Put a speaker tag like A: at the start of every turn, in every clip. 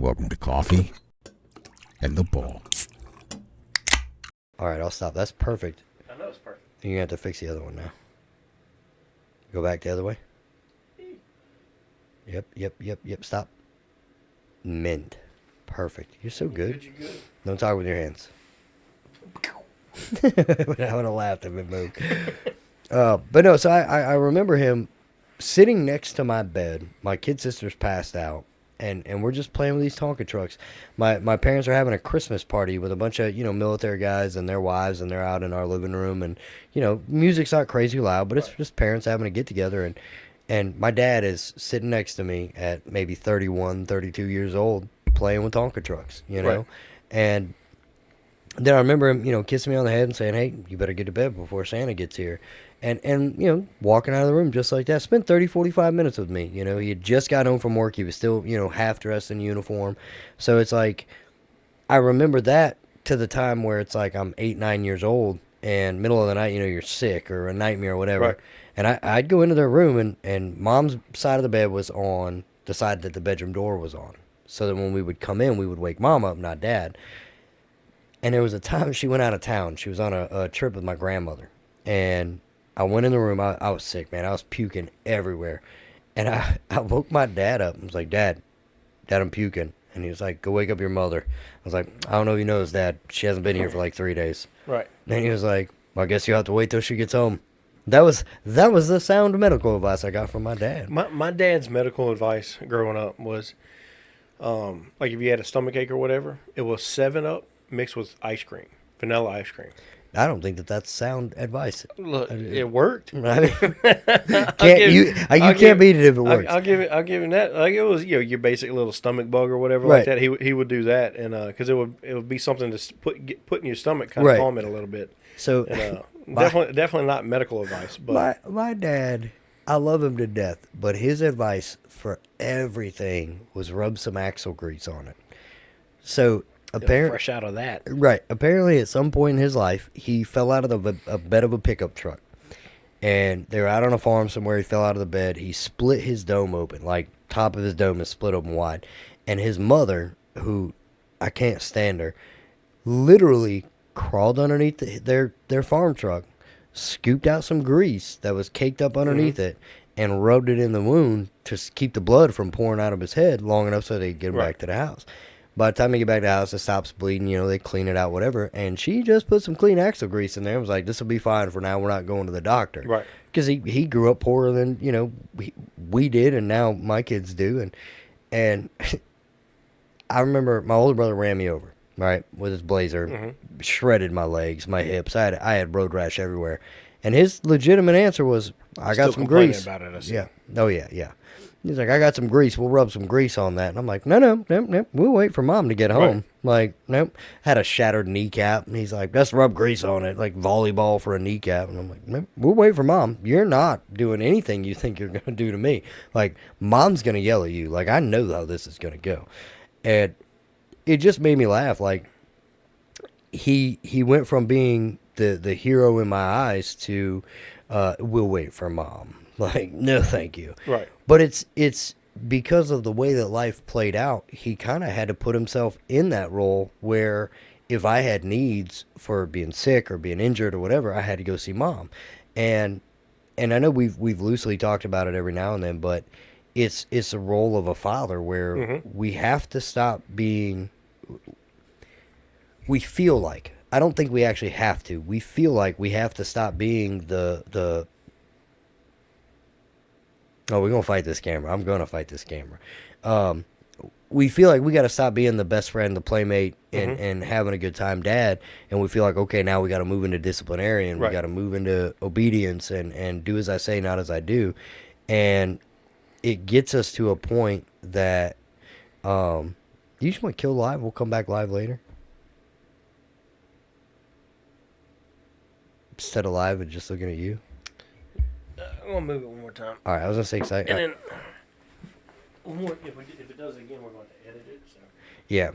A: Welcome to Coffee and the Bull.
B: All right, I'll stop. That's perfect.
C: I know it's perfect.
B: You're going to have to fix the other one now. Go back the other way. Yep. Stop. Mint. Perfect. You're so good.
C: You're good.
B: Don't talk with your hands. I would have laughed if it moved. But no, so I remember him sitting next to my bed. My kid sister's passed out. And we're just playing with these Tonka trucks. My parents are having a Christmas party with a bunch of, military guys and their wives, and they're out in our living room. And, music's not crazy loud, but it's just parents having a get-together. And my dad is sitting next to me at maybe 31, 32 years old playing with Tonka trucks,
C: Right.
B: And then I remember him, kissing me on the head and saying, "Hey, you better get to bed before Santa gets here." And walking out of the room just like that. Spent 30, 45 minutes with me. He had just got home from work. He was still, half dressed in uniform. So it's like, I remember that to the time where it's like I'm 8, 9 years old and middle of the night, you're sick or a nightmare or whatever.
C: Right.
B: And I'd go into their room and mom's side of the bed was on the side that the bedroom door was on. So that when we would come in, we would wake mom up, not dad. And there was a time she went out of town. She was on a trip with my grandmother. And I went in the room. I was sick, man. I was puking everywhere. And I woke my dad up. I was like, Dad, I'm puking. And he was like, go wake up your mother. I was like, I don't know if you know this, Dad. She hasn't been here for like 3 days.
C: Right.
B: And he was like, well, I guess you'll have to wait till she gets home. That was the sound medical advice I got from my dad.
C: My dad's medical advice growing up was, like if you had a stomach ache or whatever, it was 7-Up mixed with ice cream, vanilla ice cream.
B: I don't think that's sound advice.
C: Look, it worked.
B: I mean, you can't beat it if it works.
C: I'll give him that. Like it was, your basic little stomach bug or whatever
B: Right.
C: like that. He would do that, and because it would be something to put in your stomach, kind of
B: Right.
C: calm it a little bit.
B: So
C: And, definitely not medical advice, but
B: my dad, I love him to death, but his advice for everything was rub some axle grease on it. So apparently,
C: fresh out of that.
B: right? Apparently, at some point in his life, he fell out of a bed of a pickup truck, and they were out on a farm somewhere. He fell out of the bed. He split his dome open, like top of his dome is split open wide, and his mother, who I can't stand her, literally crawled underneath their farm truck, scooped out some grease that was caked up underneath it, and rubbed it in the wound to keep the blood from pouring out of his head long enough so they could get him back to the house. By the time they get back to the house, it stops bleeding, they clean it out, whatever. And she just put some clean axle grease in there and was like, this will be fine for now. We're not going to the doctor.
C: Right.
B: Because he grew up poorer than, we did, and now my kids do. And I remember my older brother ran me over, right, with his blazer, shredded my legs, my hips. I had road rash everywhere. And his legitimate answer was, I got some grease.
C: About it, I see.
B: Yeah. Oh, yeah. He's like, I got some grease. We'll rub some grease on that. And I'm like, no. We'll wait for mom to get home. Like, nope. Had a shattered kneecap. And he's like, let's rub grease on it, like volleyball for a kneecap. And I'm like, nope, we'll wait for mom. You're not doing anything you think you're going to do to me. Like, mom's going to yell at you. Like, I know how this is going to go. And it just made me laugh. Like, he went from being the hero in my eyes to, we'll wait for mom. Like, no, thank you.
C: Right.
B: But it's because of the way that life played out, he kind of had to put himself in that role where if I had needs for being sick or being injured or whatever, I had to go see mom. And I know we've loosely talked about it every now and then, but it's a role of a father where we have to stop being, we feel like, I don't think we actually have to. We feel like we have to stop being the oh, we're going to fight this camera. I'm going to fight this camera. We feel like we got to stop being the best friend, the playmate, and having a good time dad. And we feel like, okay, now we got to move into disciplinarian.
C: Right.
B: We got to move into obedience and do as I say, not as I do. And it gets us to a point that you just want to kill live. We'll come back live later. Instead of live and just looking at you.
C: I'm gonna move it one more time.
B: All right, I was gonna say excited.
C: And then one more. If it does it again, we're going to edit it. So.
B: Yeah.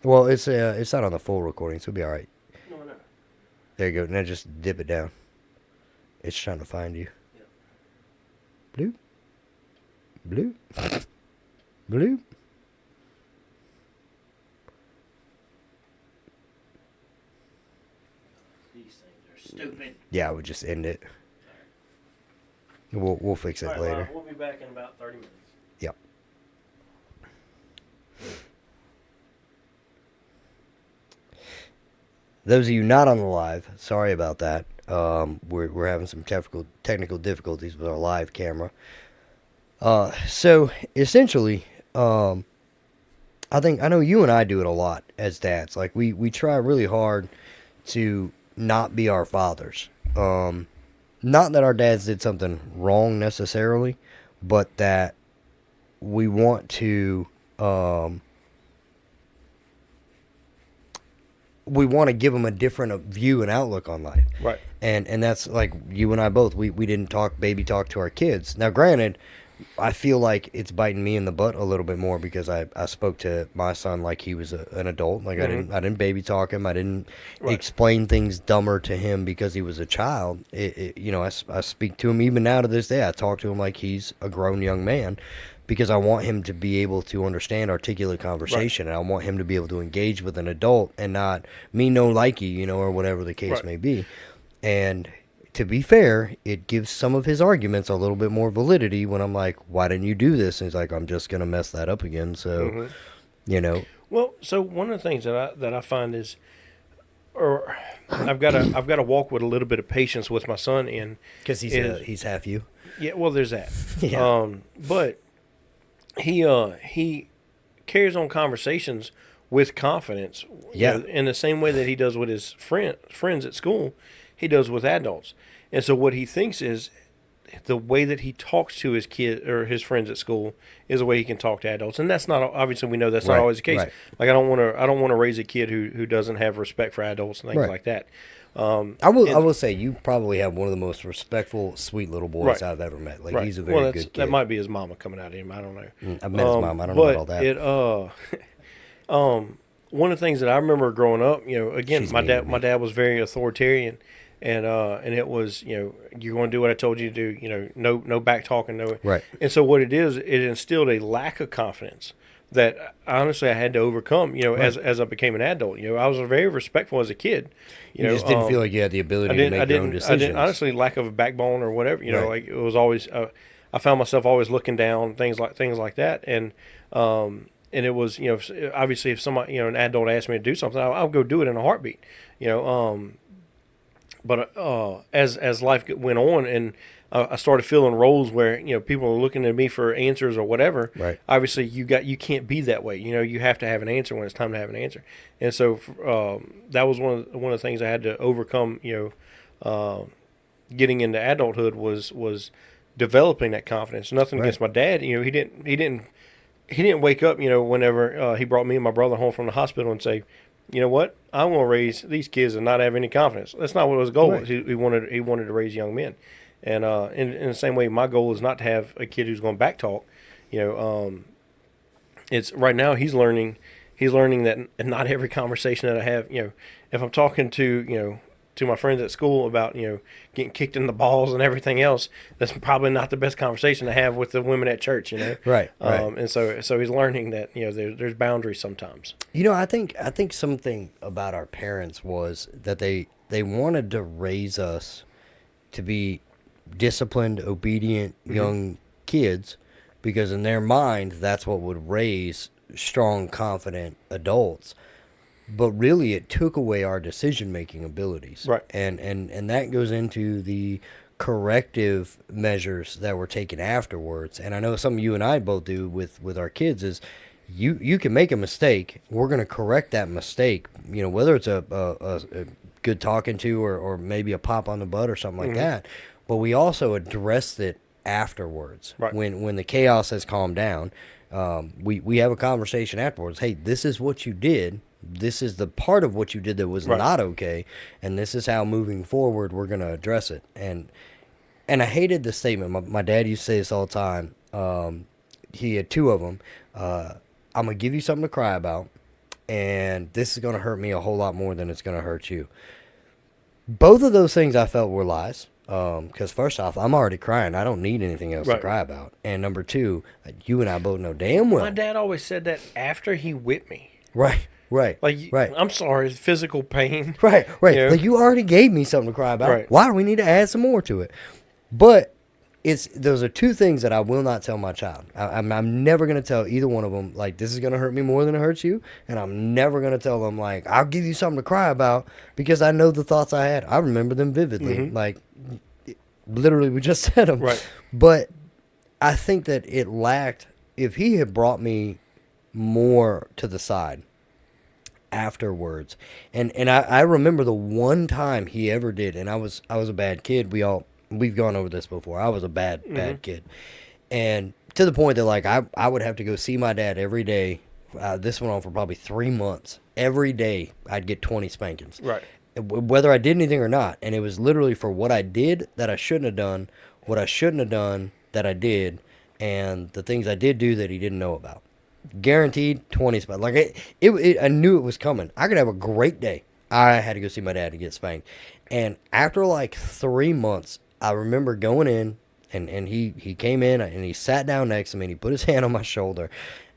B: Well, it's not on the full recording, so it'll be all right.
C: No.
B: There you go. Now just dip it down. It's trying to find you.
C: Yep.
B: Bloop. Bloop. Bloop.
D: stupid.
B: Yeah, I would just end it. We'll fix it
C: All right,
B: later.
C: we'll be back in about 30 minutes.
B: Yep. Those of you not on the live, sorry about that. We're having some technical difficulties with our live camera. So essentially, I know you and I do it a lot as dads. Like we try really hard to not be our fathers. Not that our dads did something wrong necessarily, but that we want to give them a different view and outlook on life.
C: Right.
B: And that's like you and I both. We didn't baby talk to our kids. Now, granted, I feel like it's biting me in the butt a little bit more because I spoke to my son like he was an adult. Like I didn't baby talk him. I didn't explain things dumber to him because he was a child. I speak to him even now to this day. I talk to him like he's a grown young man because I want him to be able to understand articulate conversation, and I want him to be able to engage with an adult and not me no likey, or whatever the case may be. And to be fair, it gives some of his arguments a little bit more validity when I'm like, why didn't you do this? And he's like, I'm just going to mess that up again. So,
C: Well, so one of the things that I find is, or I've got to walk with a little bit of patience with my son in.
B: Because he's half you.
C: Yeah, well, there's that.
B: Yeah.
C: But he carries on conversations with confidence.
B: Yeah.
C: In the same way that he does with his friends at school, he does with adults. And so what he thinks is the way that he talks to his kid or his friends at school is the way he can talk to adults. And that's not, obviously we know that's not always the case.
B: Right.
C: Like I don't want to raise a kid who doesn't have respect for adults and things like that.
B: I will say you probably have one of the most respectful, sweet little boys I've ever met. Like he's a very good kid.
C: That might be his mama coming out of him. I don't know.
B: I've met his mom. I don't know about all that.
C: One of the things that I remember growing up, again,
B: She's
C: my
B: mean to me.
C: dad was very authoritarian, and it was, you're going to do what I told you to do. No back talking, no.
B: Right.
C: And so what it is, it instilled a lack of confidence that honestly I had to overcome. As I became an adult. I was very respectful as a kid.
B: You just didn't feel like you had the ability to make your own decisions.
C: I didn't, honestly, lack of a backbone or whatever. Like it was always. I found myself always looking down, things like that, and it was, obviously if somebody, an adult asked me to do something, I'll go do it in a heartbeat. But as life went on and I started filling roles where people are looking at me for answers or whatever.
B: Right.
C: Obviously, you can't be that way. You have to have an answer when it's time to have an answer. And so that was one of the things I had to overcome. Getting into adulthood was developing that confidence. Nothing against my dad. He didn't wake up. Whenever he brought me and my brother home from the hospital and say, you know what, I want to raise these kids and not have any confidence. That's not what his goal was. He wanted to raise young men. And in the same way, my goal is not to have a kid who's going to backtalk. It's right now he's learning that not every conversation that I have, if I'm talking to my friends at school about getting kicked in the balls and everything else, that's probably not the best conversation to have with the women at church.
B: Right.
C: And so he's learning that there's boundaries sometimes.
B: I think something about our parents was that they wanted to raise us to be disciplined, obedient young kids, because in their mind that's what would raise strong, confident adults. But really it took away our decision making abilities.
C: Right.
B: And that goes into the corrective measures that were taken afterwards. And I know something you and I both do with our kids is you can make a mistake. We're going to correct that mistake, whether it's a good talking to or maybe a pop on the butt or something like that. But we also addressed it afterwards.
C: Right.
B: When the chaos has calmed down, we have a conversation afterwards. Hey, this is what you did. This is the part of what you did that was not okay, and this is how moving forward we're going to address it. And I hated the statement. My dad used to say this all the time. He had two of them. I'm going to give you something to cry about, and this is going to hurt me a whole lot more than it's going to hurt you. Both of those things I felt were lies. Because first off, I'm already crying. I don't need anything else to cry about. And number two, you and I both know damn well.
C: My dad always said that after he whipped me.
B: Right. Right.
C: Like,
B: Right.
C: I'm sorry, physical pain.
B: Right. Right.
C: You know?
B: Like, you already gave me something to cry about.
C: Right.
B: Why do we need to add some more to it? But those are two things that I will not tell my child. I'm never going to tell either one of them, like, this is going to hurt me more than it hurts you. And I'm never going to tell them, like, I'll give you something to cry about, because I know the thoughts I had. I remember them vividly.
C: Mm-hmm.
B: Like, literally, we just said them.
C: Right.
B: But I think that it lacked, if he had brought me more to the side afterwards. And I remember the one time he ever did, and I was a bad kid. We've gone over this before. I was a bad kid. And to the point that, like, I would have to go see my dad every day. This went on for probably 3 months. Every day I'd get 20 spankings.
C: Right.
B: Whether I did anything or not. And it was literally for what I did that I shouldn't have done, what I shouldn't have done that I did, and the things I did do that he didn't know about. Guaranteed 20 spankings. Like, I knew it was coming. I could have a great day. I had to go see my dad to get spanked. And after like 3 months, I remember going in, and he came in, and he sat down next to me, and he put his hand on my shoulder,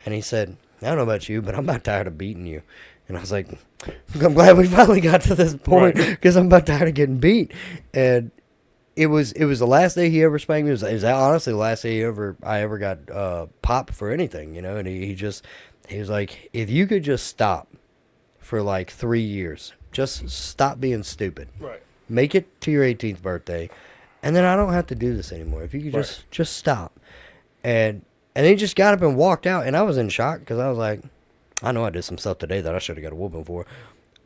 B: and he said, I don't know about you, but I'm about tired of beating you. And I was like, I'm glad we finally got to this point, because I'm about tired of getting beat. And it was the last day he ever spanked me. It was honestly the last day I ever got popped for anything, you know. And he was like, if you could just stop for like 3 years, just stop being stupid.
C: Right.
B: Make it to your 18th birthday, and then I don't have to do this anymore. If you could just stop. And he just got up and walked out, and I was in shock, because I was like, I know I did some stuff today that I should have got a whooping for,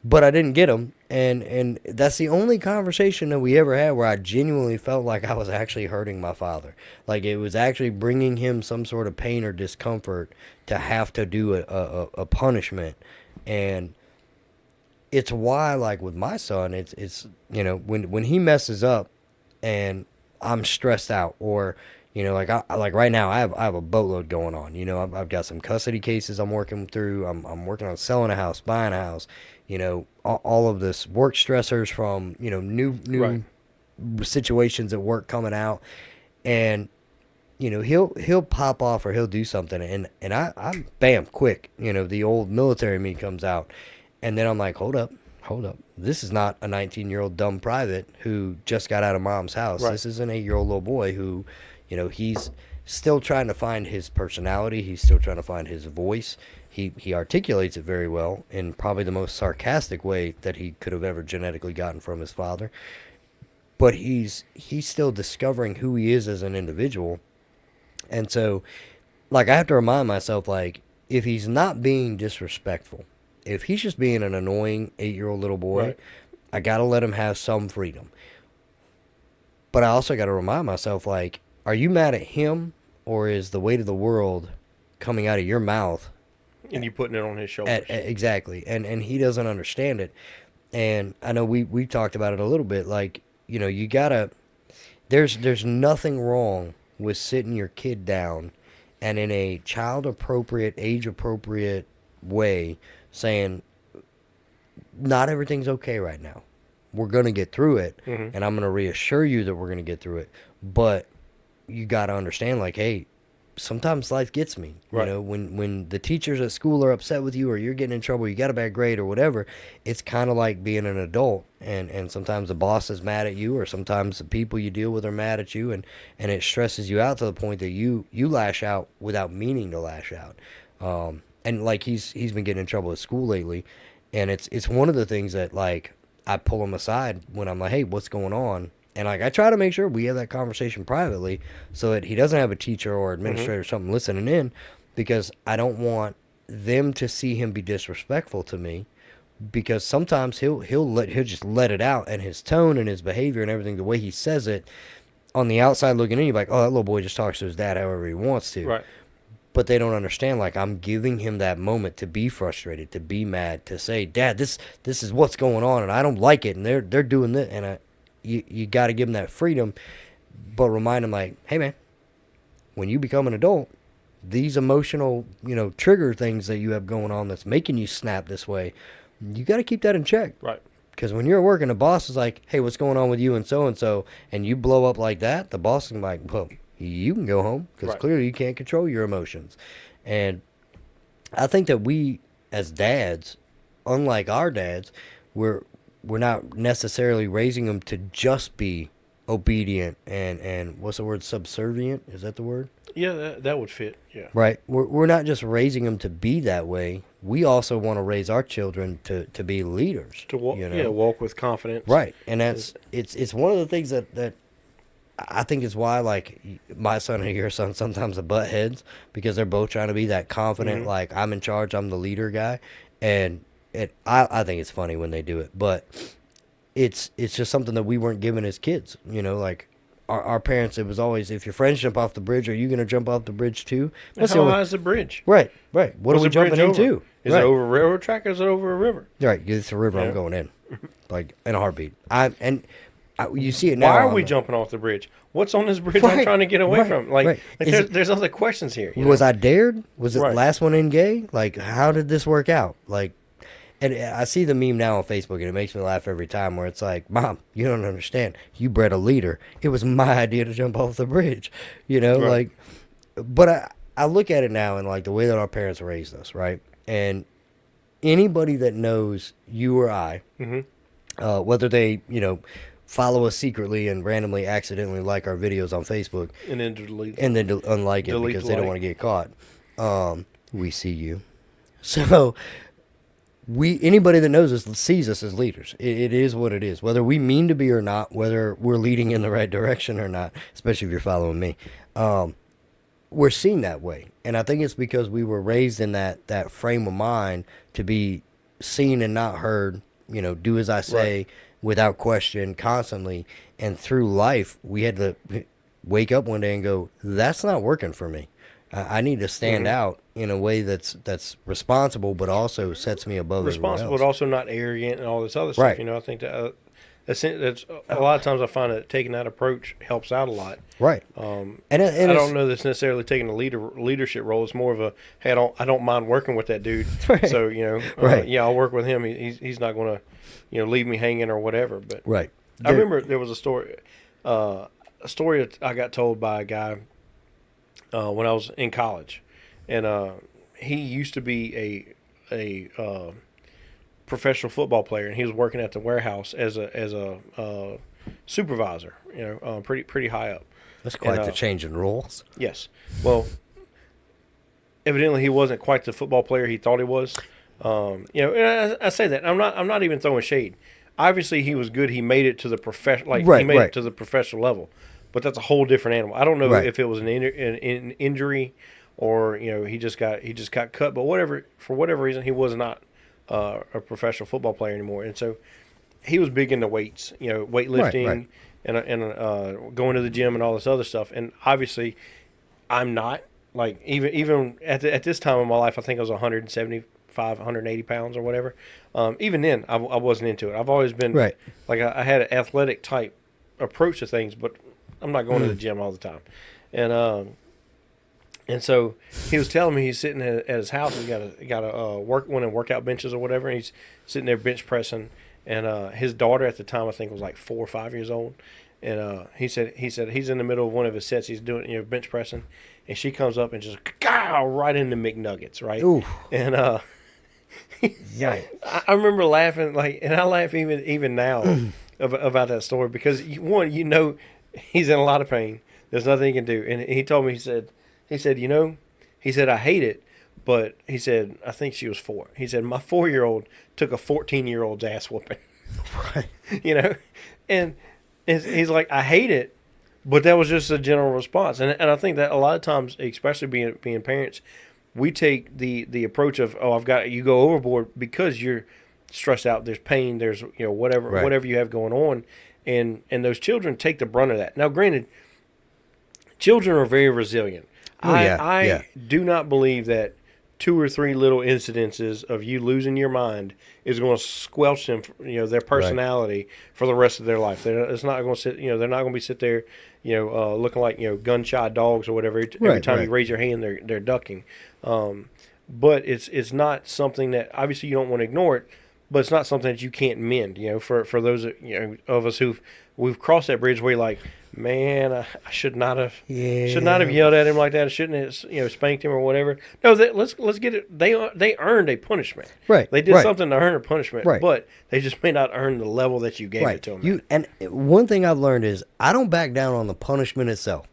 B: but I didn't get him. And that's the only conversation that we ever had where I genuinely felt like I was actually hurting my father. Like, it was actually bringing him some sort of pain or discomfort to have to do a punishment. And it's why, like, with my son, it's you know, when he messes up and I'm stressed out, or, you know, like right now I have a boatload going on. You know, I've got some custody cases I'm working through. I'm working on selling a house, buying a house. You know, all of this work stressors from, you know, new situations at work coming out, and, you know, he'll pop off, or he'll do something, and I'm bam, quick. You know, the old military me comes out, and then I'm like, hold up. This is not a 19-year-old dumb private who just got out of mom's house. Right. This is an 8-year-old little boy who, you know, he's still trying to find his personality. He's still trying to find his voice. He articulates it very well in probably the most sarcastic way that he could have ever genetically gotten from his father. But he's still discovering who he is as an individual. And so, like, I have to remind myself, like, if he's not being disrespectful, if he's just being an annoying 8-year-old little boy, I got to let him have some freedom. But I also got to remind myself, like, are you mad at him, or is the weight of the world coming out of your mouth?
C: And you putting it on his shoulders.
B: Exactly. And he doesn't understand it. And I know we talked about it a little bit. Like, you know, you got to, there's nothing wrong with sitting your kid down and in a child-appropriate, age-appropriate way saying, not everything's okay right now. We're going to get through it, and I'm going to reassure you that we're going to get through it. But you got to understand, like, hey, sometimes life gets me. You know, when the teachers at school are upset with you, or you're getting in trouble, you got a bad grade or whatever, it's kind of like being an adult. And sometimes the boss is mad at you, or sometimes the people you deal with are mad at you, and it stresses you out to the point that you lash out without meaning to lash out. And like he's been getting in trouble at school lately, and it's one of the things that, like, I pull him aside when I'm like, hey, what's going on? And, like, I try to make sure we have that conversation privately so that he doesn't have a teacher or administrator or something listening in, because I don't want them to see him be disrespectful to me, because sometimes he'll just let it out, and his tone and his behavior and everything, the way he says it, on the outside looking in, you're like, oh, that little boy just talks to his dad however he wants to.
C: Right.
B: But they don't understand, like, I'm giving him that moment to be frustrated, to be mad, to say, Dad, this is what's going on, and I don't like it, and they're doing this, and you got to give him that freedom, but remind him, like, hey, man, when you become an adult, these emotional, you know, trigger things that you have going on that's making you snap this way, you got to keep that in check.
C: Right.
B: Because when you're at work and the boss is like, hey, what's going on with you and so, and you blow up like that, the boss is like, well, you can go home, because clearly you can't control your emotions. And I think that we, as dads, unlike our dads, we're not necessarily raising them to just be obedient and what's the word, subservient? Is that the word?
C: Yeah, that would fit. Yeah.
B: Right. We're not just raising them to be that way. We also want to raise our children to be leaders.
C: To walk,
B: you know?
C: yeah, walk with confidence.
B: Right. And it's one of the things that I think is why, like, my son and your son sometimes butt heads, because they're both trying to be that confident, like, I'm in charge, I'm the leader guy. And I think it's funny when they do it. But it's just something that we weren't given as kids. You know, like, our parents, it was always, if your friends jump off the bridge, are you going to jump off the bridge too?
C: That's how high is the bridge?
B: Right. What
C: What's
B: are we jumping into?
C: Is it over a railroad track or is it over a river?
B: Right. It's a river. I'm going in. Like, in a heartbeat. You see it now.
C: Why are we jumping off the bridge? What's on this bridge I'm trying to get away from? Like there's other questions here.
B: Was I dared? Was it last one in gay? Like, how did this work out? Like, and I see the meme now on Facebook, and it makes me laugh every time, where it's like, Mom, you don't understand. You bred a leader. It was my idea to jump off the bridge. You know, like, but I look at it now and, like, the way that our parents raised us, right? And anybody that knows you or I, whether they, you know, follow us secretly and randomly accidentally like our videos on Facebook,
C: and then delete
B: and then unlike it because they don't want to get caught, we see you. So anybody that knows us sees us as leaders. It is what it is, whether we mean to be or not, whether we're leading in the right direction or not, especially if you're following me. We're seen that way. And I think it's because we were raised in that frame of mind to be seen and not heard, you know, do as I say without question constantly. And through life, we had to wake up one day and go, that's not working for me. I need to stand out in a way that's responsible, but also sets me above
C: responsible,
B: everyone
C: but
B: else.
C: also not arrogant and all this other stuff. You know, I think that's a lot of times I find that taking that approach helps out a lot.
B: Right.
C: And I don't know that's necessarily taking a leadership role. It's more of a, hey, I don't mind working with that dude. So, you know, yeah, I'll work with him. He's not going to, you know, leave me hanging or whatever. But I remember there was a story that I got told by a guy when I was in college, and he used to be a professional football player, and he was working at the warehouse as a supervisor. You know, pretty high up.
B: That's quite the change in roles.
C: Yes. Well, evidently he wasn't quite the football player he thought he was. You know, and I say that I'm not even throwing shade. Obviously, he was good. He made it to the it to the professional level. But that's a whole different animal. I don't know if it was an injury or, you know, he just got cut. But for whatever reason, he was not a professional football player anymore. And so he was big into weights, you know, weightlifting and going to the gym and all this other stuff. And obviously, I'm not. Like, even at this time in my life, I think I was 175, 180 pounds or whatever. Even then, I wasn't into it. I've always been like I had an athletic type approach to things, but I'm not going to the gym all the time. And so he was telling me he's sitting at his house. He's got a one of workout benches or whatever. And he's sitting there bench pressing. And his daughter at the time, I think, was like 4 or 5 years old. And he said he's in the middle of one of his sets. He's doing, you know, bench pressing, and she comes up and just right into McNuggets, right?
B: Ooh.
C: And I remember laughing, like, and I laugh even now about that story because one, you know, he's in a lot of pain. There's nothing he can do. And he told me, he said, you know, he said, I hate it, but he said, I think she was 4. He said, my 4-year-old took a 14-year-old's ass whooping.
B: Right.
C: You know, and he's like, I hate it, but that was just a general response. And I think that a lot of times, especially being parents, we take the approach of, you go overboard because you're stressed out. There's pain. There's, you know, whatever you have going on. And those children take the brunt of that. Now, granted, children are very resilient. I do not believe that 2 or 3 little incidences of you losing your mind is going to squelch them, you know, their personality for the rest of their life. It's not going to sit, you know, they're not going to be sit there, you know, looking like, you know, gun-shy dogs or whatever. Every time you raise your hand, they're ducking. But it's not something that, obviously you don't want to ignore it, but it's not something that you can't mend, you know, for those, you know, of us we've crossed that bridge where you're like, man, I should not have
B: Yeah.
C: should not have yelled at him like that. I shouldn't have spanked him or whatever. No, let's get it. They earned a punishment.
B: Right.
C: They did
B: right.
C: something to earn a punishment.
B: Right.
C: But they just may not earn the level that you gave it to them.
B: And one thing I've learned is I don't back down on the punishment itself.